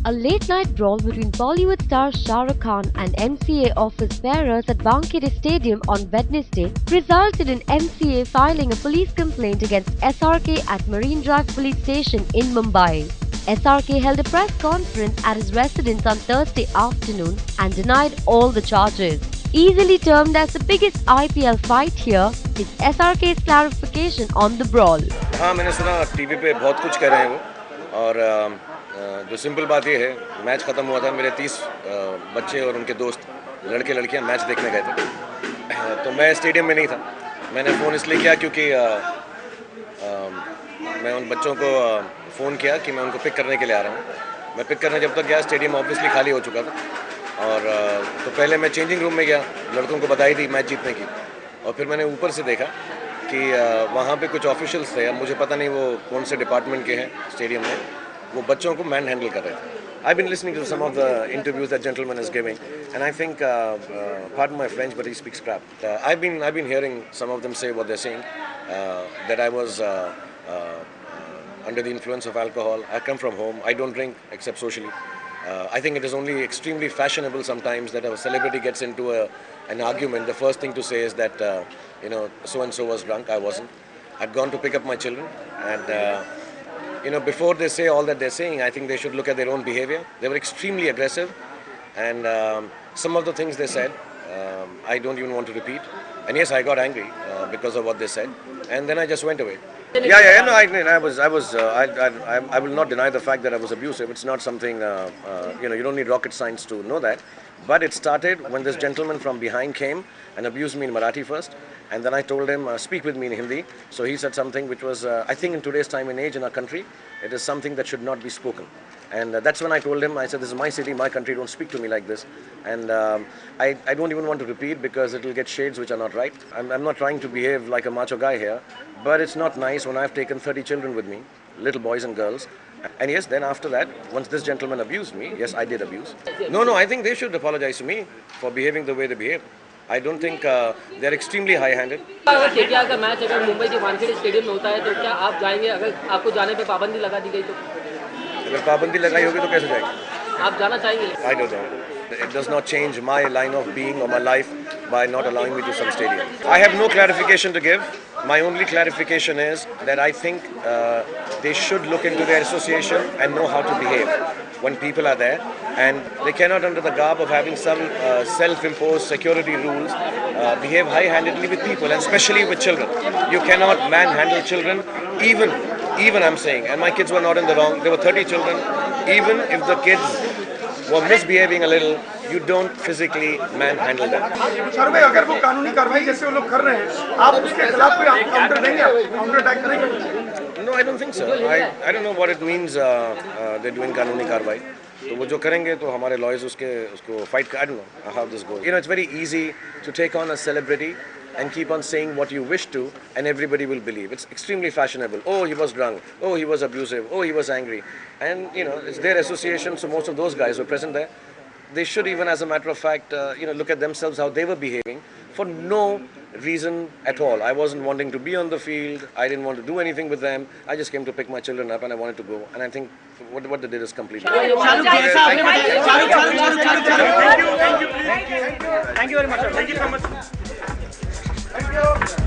A late-night brawl between Bollywood star Shah Rukh Khan and MCA office bearers at Wankhede Stadium on Wednesday resulted in MCA filing a police complaint against SRK at Marine Drive Police Station in Mumbai. SRK held a press conference at his residence on Thursday afternoon and denied all the charges. Easily termed as the biggest IPL fight here is SRK's clarification on the brawl. हाँ, मैंने सुना TV पे बहुत कुछ कह रहे हैं वो और जो सिंपल बात ये है, मैच ख़त्म हुआ था, मेरे 30 बच्चे और उनके दोस्त लड़के लड़कियां मैच देखने गए थे। तो मैं स्टेडियम में नहीं था। मैंने फ़ोन इसलिए किया क्योंकि मैं उन बच्चों को फ़ोन किया कि मैं उनको पिक करने के लिए आ रहा हूँ। मैं पिक करने जब तक गया स्टेडियम ऑब्वियसली खाली हो चुका था और तो पहले मैं चेंजिंग रूम में गया, लड़कों को बधाई दी मैच जीतने की और फिर मैंने ऊपर से देखा कि वहाँ पे कुछ ऑफिशियल्स थे, अब मुझे पता नहीं वो कौन से डिपार्टमेंट के हैं स्टेडियम में, वो बच्चों को मैन हैंडल कर रहे थे। I've been listening to some of the interviews that gentleman is giving, and I think, pardon my French, but he speaks crap. I've been hearing some of them say what they're saying, that I was under the influence of alcohol. I come from home. I don't drink except socially. I think it is only extremely fashionable sometimes that a celebrity gets into an argument. The first thing to say is that, so and so was drunk. I wasn't. I'd gone to pick up my children, and before they say all that they're saying, I think they should look at their own behavior. They were extremely aggressive, and some of the things they said, I don't even want to repeat. And yes, I got angry because of what they said, and then I just went away. Yeah. No, I will not deny the fact that I was abusive. It's not something, you don't need rocket science to know that. But it started when this gentleman from behind came and abused me in Marathi first. And then I told him, speak with me in Hindi. So he said something which was, I think in today's time and age in our country, it is something that should not be spoken. And that's when I told him, I said, this is my city, my country, don't speak to me like this. And I don't even want to repeat because it will get shades which are not right. I'm not trying to behave like a macho guy here, but it's not nice when I've taken 30 children with me, little boys and girls. And yes, then after that, once this gentleman abused me, yes, I did abuse. No, I think they should apologize to me for behaving the way they behave. I don't think they're extremely high-handed. अगर KKR का match अगर मुंबई के Wankhede stadium में होता है तो क्या आप जाएंगे? अगर आपको जाने पे पाबंदी लगा दी गई तो? अगर पाबंदी लगाई होगी तो कैसे जाएंगे? आप जाना चाहेंगे? I don't know. It does not change my line of being or my life by not allowing me to some stadium. I have no clarification to give. My only clarification is that I think they should look into their association and know how to behave when people are there, and they cannot, under the garb of having some self-imposed security rules, behave high-handedly with people, and especially with children. You cannot manhandle children, even I'm saying, and my kids were not in the wrong. There were 30 children. Even if the kids were misbehaving a little, you don't physically manhandle them. Sir भाई, अगर वो कानूनी कार्रवाई जैसे वो लोग कर रहे हैं, आप उसके खिलाफ कोई काउंटर देंगे, काउंटर अटैक करेंगे? No, I don't think so. I don't know what it means. They're doing कानूनी कार्रवाई. तो वो जो करेंगे तो हमारे lawyers उसको fight कर. I don't know how this goes. It's very easy to take on a celebrity and keep on saying what you wish to, and everybody will believe. It's extremely fashionable. Oh, he was drunk. Oh, he was abusive. Oh, he was angry. And it's their association. So most of those guys who are present there, they should even, as a matter of fact, look at themselves how they were behaving for no reason at all. I wasn't wanting to be on the field. I didn't want to do anything with them. I just came to pick my children up and I wanted to go. And I think what they did is completely wrong. Thank you very much. Thank you so much. Thank you.